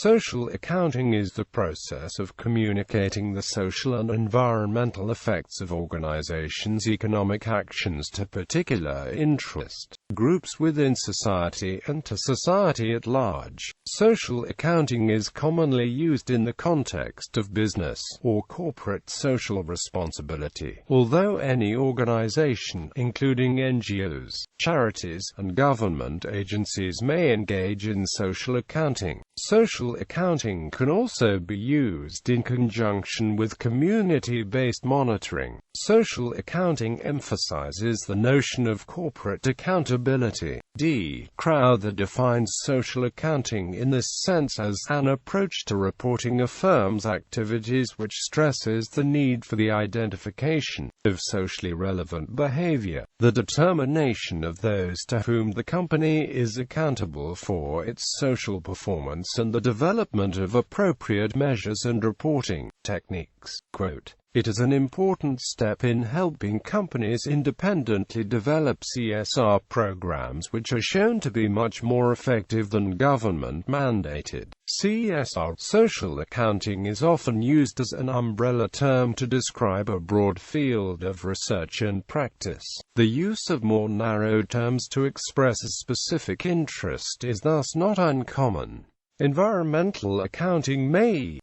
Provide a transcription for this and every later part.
Social accounting is the process of communicating the social and environmental effects of organizations' economic actions to particular interest groups within society and to society at large. Social accounting is commonly used in the context of business or corporate social responsibility, although any organization, including NGOs, charities, and government agencies may engage in social accounting. Social accounting can also be used in conjunction with community-based monitoring. Social accounting emphasizes the notion of corporate accountability. D. Crowther defines social accounting in this sense as an approach to reporting a firm's activities which stresses the need for the identification of socially relevant behavior, the determination of those to whom the company is accountable for its social performance, and the development of appropriate measures and reporting techniques. Quote, "It is an important step in helping companies independently develop CSR programs which are shown to be much more effective than government-mandated CSR." Social accounting is often used as an umbrella term to describe a broad field of research and practice. The use of more narrow terms to express a specific interest is thus not uncommon. Environmental accounting may,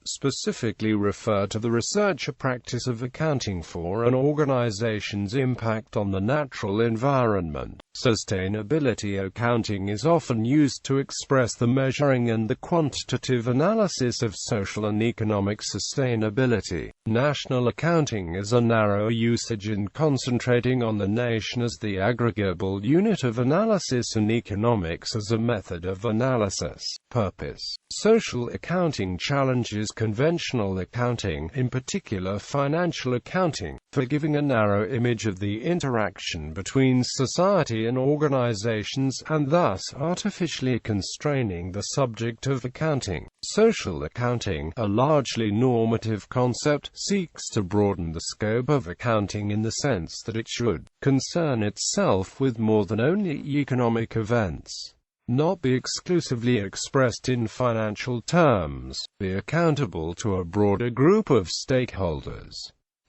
specifically refer to the research or practice of accounting for an organization's impact on the natural environment. Sustainability accounting is often used to express the measuring and the quantitative analysis of social and economic sustainability. National accounting is a narrow usage in concentrating on the nation as the aggregable unit of analysis and economics as a method of analysis. Purpose. Social accounting challenges conventional accounting, in particular financial accounting, for giving a narrow image of the interaction between society and organizations, and thus artificially constraining the subject of accounting. Social accounting, a largely normative concept, seeks to broaden the scope of accounting in the sense that it should concern itself with more than only economic events, not be exclusively expressed in financial terms, be accountable to a broader group of stakeholders,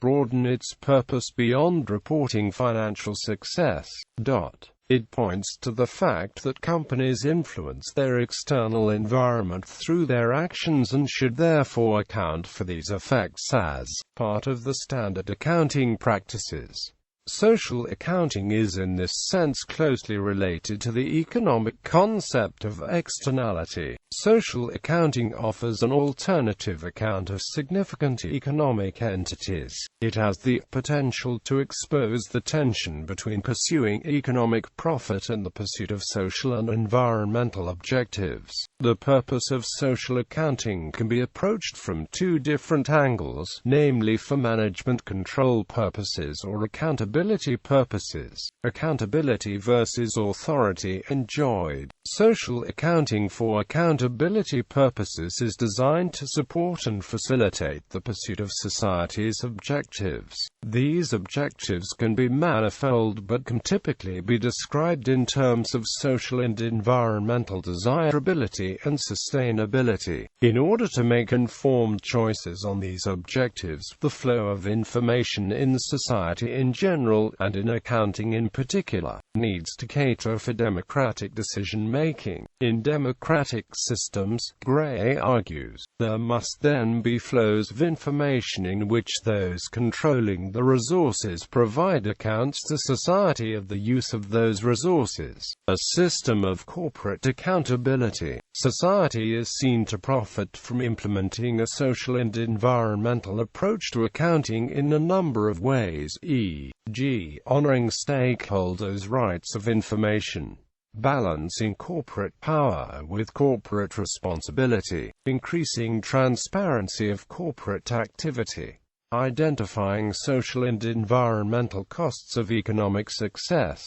broaden its purpose beyond reporting financial success. It points to the fact that companies influence their external environment through their actions and should therefore account for these effects as part of the standard accounting practices. Social accounting is in this sense closely related to the economic concept of externality. Social accounting offers an alternative account of significant economic entities. It has the potential to expose the tension between pursuing economic profit and the pursuit of social and environmental objectives. The purpose of social accounting can be approached from two different angles, namely for management control purposes or accountability purposes. Accountability versus authority enjoyed. Social accounting for accountability purposes is designed to support and facilitate the pursuit of society's objectives. These objectives can be manifold but can typically be described in terms of social and environmental desirability and sustainability. In order to make informed choices on these objectives, the flow of information in society in general, and in accounting in particular, needs to cater for democratic decision-making. In democratic systems, Gray argues, there must then be flows of information in which those controlling the resources provide accounts to society of the use of those resources. A system of corporate accountability. Society is seen to profit from implementing a social and environmental approach to accounting in a number of ways, e.g., honoring stakeholders' rights of information, balancing corporate power with corporate responsibility, increasing transparency of corporate activity, identifying social and environmental costs of economic success,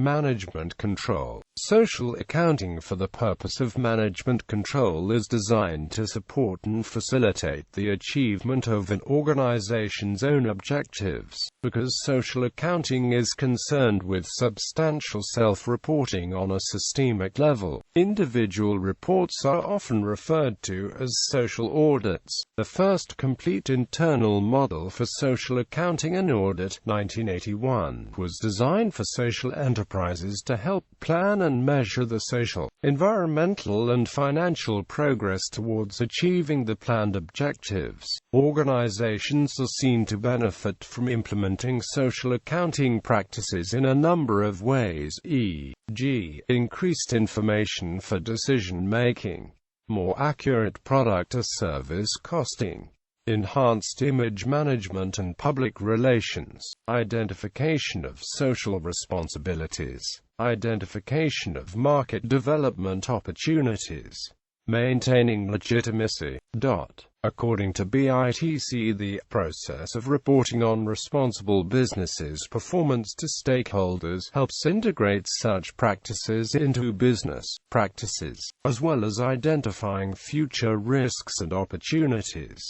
Management control. Social accounting for the purpose of management control is designed to support and facilitate the achievement of an organization's own objectives. Because social accounting is concerned with substantial self-reporting on a systemic level, individual reports are often referred to as social audits. The first complete internal model for social accounting, an audit, 1981, was designed for social enterprises to help plan and measure the social, environmental and financial progress towards achieving the planned objectives. Organizations are seen to benefit from implementing social accounting practices in a number of ways, e.g., increased information for decision-making, more accurate product or service costing, enhanced image management and public relations, identification of social responsibilities, identification of market development opportunities, maintaining legitimacy. According to BITC, the process of reporting on responsible businesses' performance to stakeholders helps integrate such practices into business practices, as well as identifying future risks and opportunities.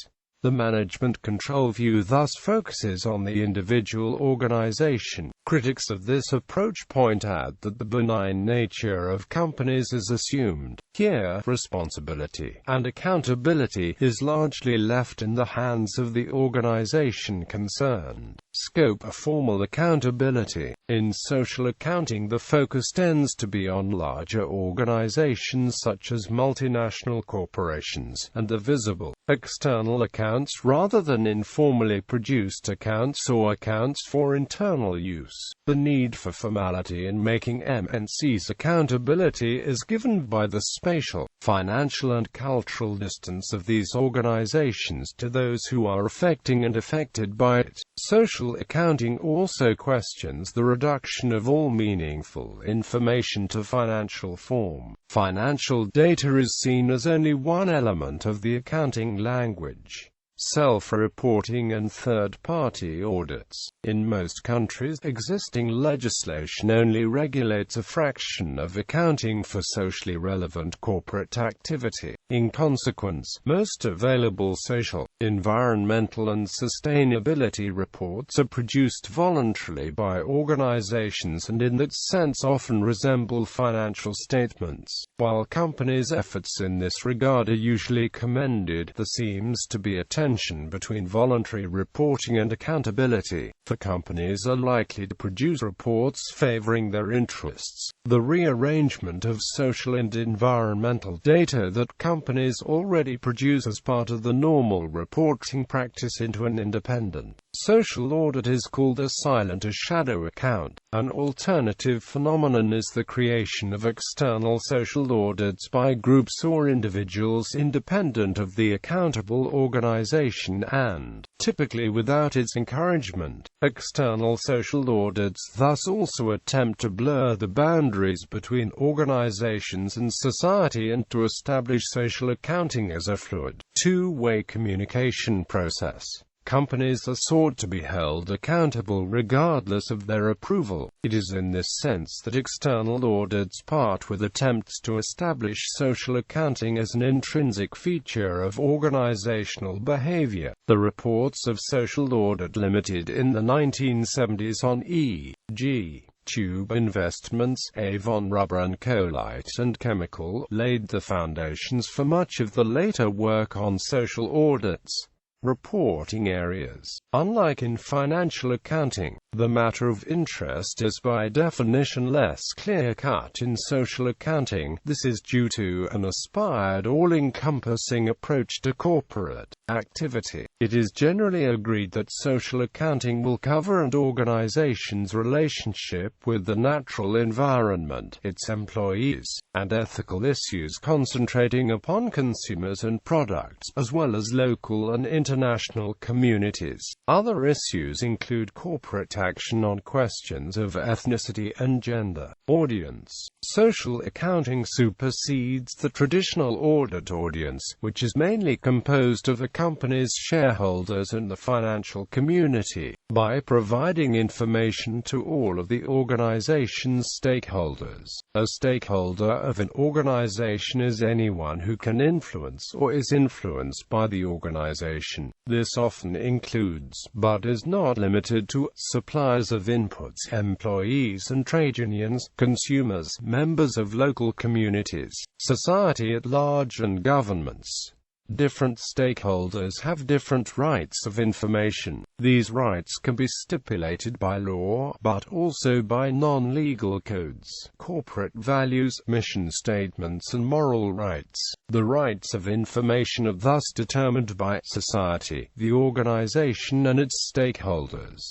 The management control view thus focuses on the individual organization. Critics of this approach point out that the benign nature of companies is assumed. Here, responsibility and accountability is largely left in the hands of the organization concerned. Scope of formal accountability. In social accounting, the focus tends to be on larger organizations such as multinational corporations and the visible, external accounts rather than informally produced accounts or accounts for internal use. The need for formality in making MNCs accountability is given by the spatial, financial and cultural distance of these organizations to those who are affecting and affected by it. Social accounting also questions the reduction of all meaningful information to financial form. Financial data is seen as only one element of the accounting language. Self-reporting and third-party audits. In most countries, existing legislation only regulates a fraction of accounting for socially relevant corporate activity. In consequence, most available social, environmental and sustainability reports are produced voluntarily by organizations and in that sense often resemble financial statements. While companies' efforts in this regard are usually commended, there seems to be a tension between voluntary reporting and accountability, for companies are likely to produce reports favoring their interests. The rearrangement of social and environmental data that companies already produce as part of the normal reporting practice into an independent social audit is called a silent or shadow account. An alternative phenomenon is the creation of external social audits by groups or individuals independent of the accountable organization and, typically without its encouragement. External social audits thus also attempt to blur the boundaries between organizations and society and to establish social accounting as a fluid, two-way communication process. Companies are sought to be held accountable regardless of their approval. It is in this sense that external audits part with attempts to establish social accounting as an intrinsic feature of organizational behavior. The reports of Social Audit Limited in the 1970s on E.g. Tube Investments, Avon Rubber and Colite and Chemical laid the foundations for much of the later work on social audits. Reporting areas. Unlike in financial accounting, the matter of interest is by definition less clear-cut in social accounting. This is due to an aspired all-encompassing approach to corporate activity. It is generally agreed that social accounting will cover an organization's relationship with the natural environment, its employees, and ethical issues concentrating upon consumers and products, as well as local and international communities. Other issues include corporate action on questions of ethnicity and gender. Audience. Social accounting supersedes the traditional audit audience, which is mainly composed of the company's shareholders and the financial community, by providing information to all of the organization's stakeholders. A stakeholder of an organization is anyone who can influence or is influenced by the organization. This often includes, but is not limited to, suppliers of inputs, employees and trade unions, consumers, members of local communities, society at large and governments. Different stakeholders have different rights of information. These rights can be stipulated by law, but also by non-legal codes, corporate values, mission statements and moral rights. The rights of information are thus determined by society, the organization and its stakeholders.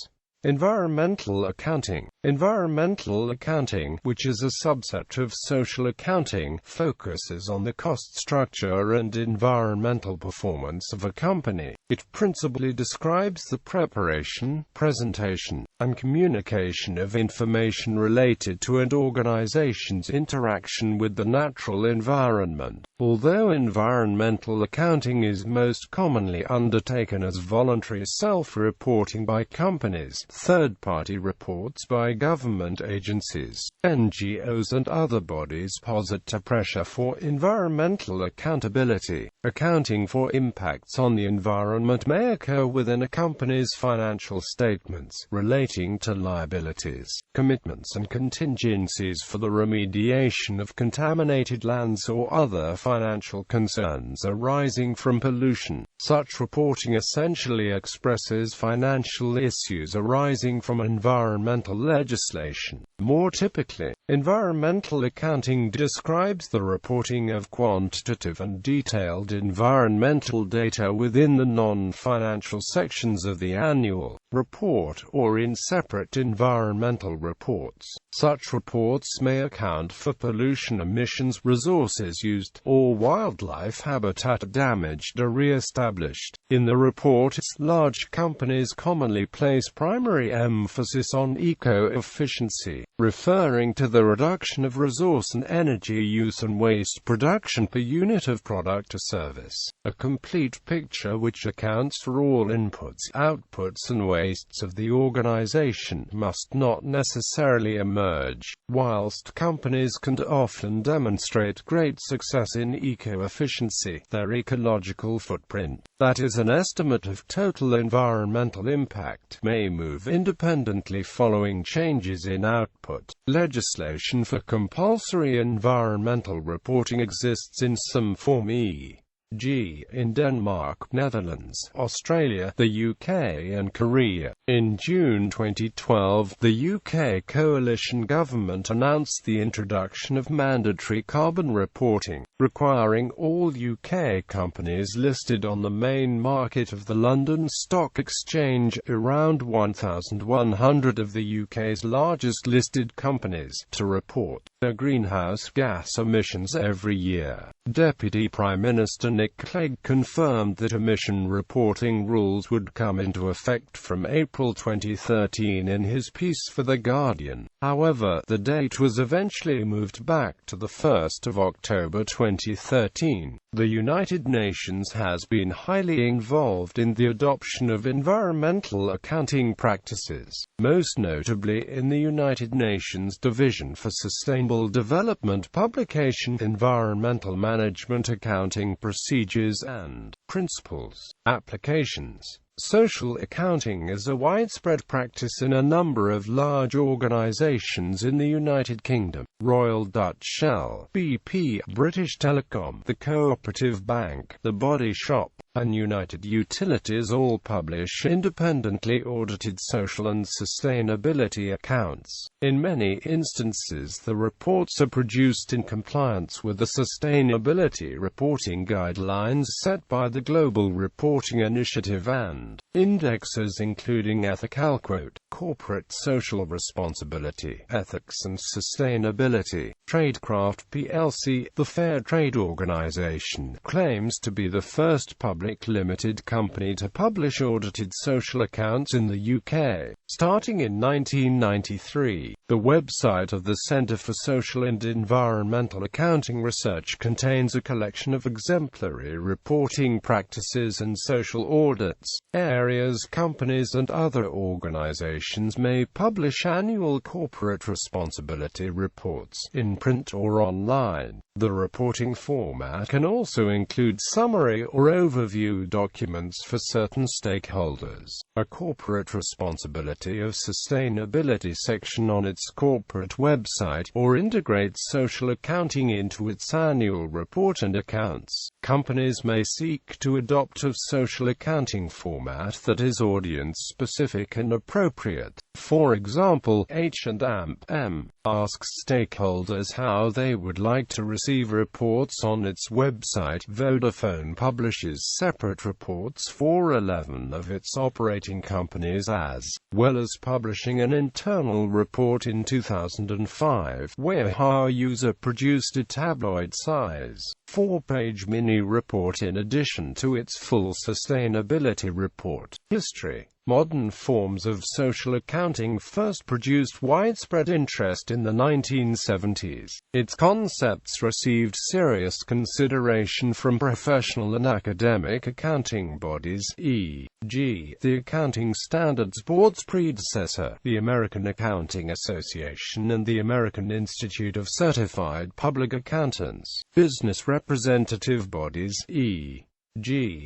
Environmental accounting. Environmental accounting, which is a subset of social accounting, focuses on the cost structure and environmental performance of a company. It principally describes the preparation, presentation, and communication of information related to an organization's interaction with the natural environment. Although environmental accounting is most commonly undertaken as voluntary self-reporting by companies, third-party reports by government agencies, NGOs and other bodies posit a pressure for environmental accountability. Accounting for impacts on the environment may occur within a company's financial statements, relating to liabilities, commitments and contingencies for the remediation of contaminated lands or other financial concerns arising from pollution. Such reporting essentially expresses financial issues arising from environmental legislation. More typically, environmental accounting describes the reporting of quantitative and detailed environmental data within the non-financial sections of the annual report or in separate environmental reports. Such reports may account for pollution, emissions, resources used, or wildlife habitat damaged or re-established. In the report, large companies commonly place primary emphasis on eco-efficiency, referring to the reduction of resource and energy use and waste production per unit of product or service. A complete picture which accounts for all inputs, outputs and wastes of the organization must not necessarily emerge. Whilst companies can often demonstrate great success in eco-efficiency, their ecological footprint, that is an estimate of total environmental impact, may move independently following changes in output. Legislation for compulsory environmental reporting exists in some form, e.g. in Denmark, Netherlands, Australia, the UK and Korea. In June 2012, the UK coalition government announced the introduction of mandatory carbon reporting, requiring all UK companies listed on the main market of the London Stock Exchange, around 1,100 of the UK's largest listed companies, to report their greenhouse gas emissions every year. Deputy Prime Minister Nick Clegg confirmed that emission reporting rules would come into effect from April 2013 in his piece for The Guardian. However, the date was eventually moved back to the 1st of October 2013. The United Nations has been highly involved in the adoption of environmental accounting practices, most notably in the United Nations Division for Sustainable Development publication Environmental Management Accounting Procedures and Principles. Applications. Social accounting is a widespread practice in a number of large organizations in the United Kingdom. Royal Dutch Shell, BP, British Telecom, the Cooperative Bank, the Body Shop, and United Utilities all publish independently audited social and sustainability accounts. In many instances, the reports are produced in compliance with the sustainability reporting guidelines set by the Global Reporting Initiative and indexes including Ethical, Corporate Social Responsibility, Ethics and Sustainability. Tradecraft plc, the Fair Trade Organization, claims to be the first publisher public limited company to publish audited social accounts in the UK. Starting in 1993, the website of the Centre for Social and Environmental Accounting Research contains a collection of exemplary reporting practices and social audits, areas companies and other organisations may publish annual corporate responsibility reports, in print or online. The reporting format can also include summary or overview documents for certain stakeholders. A corporate responsibility of sustainability section on its corporate website, or integrates social accounting into its annual report and accounts. Companies may seek to adopt a social accounting format that is audience-specific and appropriate. For example, H&M asks stakeholders how they would like to receive reports on its website. Vodafone publishes separate reports for 11 of its operating companies, as well as publishing an internal report in 2005, where her user produced a tabloid-size, 4-page mini-report in addition to its full sustainability report. History. Modern forms of social accounting first produced widespread interest in the 1970s. Its concepts received serious consideration from professional and academic accounting bodies, e.g., the Accounting Standards Board's predecessor, the American Accounting Association and the American Institute of Certified Public Accountants. Business representative bodies, e.g.,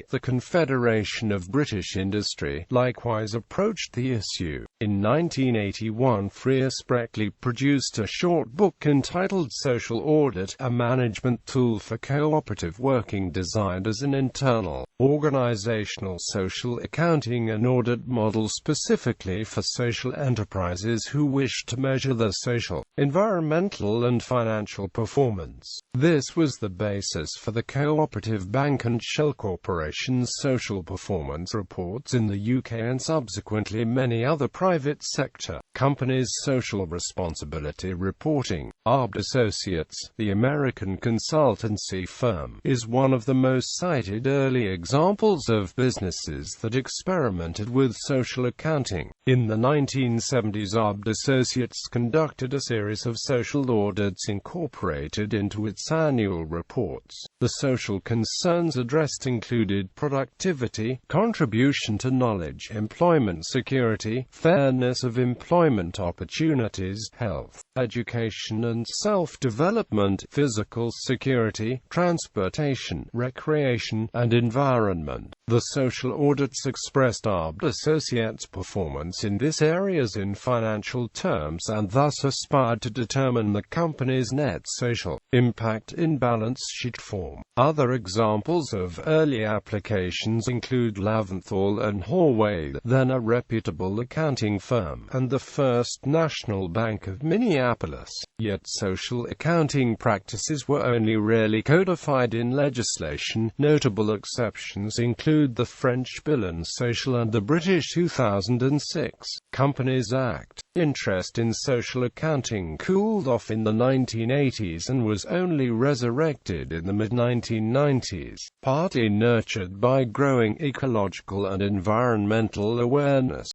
the Confederation of British Industry, likewise approached the issue. In 1981, Freer Spreckley produced a short book entitled Social Audit, a management tool for cooperative working designed as an internal, organizational social accounting and audit model specifically for social enterprises who wish to measure their social, environmental and financial performance. This was the basis for the Cooperative Bank and Shell Corporation's social performance reports in the UK and subsequently many other private sector companies' social responsibility reporting. Arbed Associates, the American consultancy firm, is one of the most cited early examples of businesses that experimented with social accounting. In the 1970s, Arbed Associates conducted a series of social audits incorporated into its annual reports. The social concerns addressed included productivity, contribution to knowledge, employment security, fairness of employment opportunities, health, education and self-development, physical security, transportation, recreation, and environment. The social audits expressed Arbed Associates' performance in these areas in financial terms and thus aspired to determine the company's net social impact in balance sheet form. Other examples of early applications include Laventhal and Horwath, then a reputable accounting firm, and the First National Bank of Minneapolis. Yet social accounting practices were only rarely codified in legislation. Notable exceptions include the French Bill and Social and the British 2006 Companies Act. Interest in social accounting cooled off in the 1980s and was only resurrected in the mid-1990s, partly nurtured by growing ecological and environmental awareness.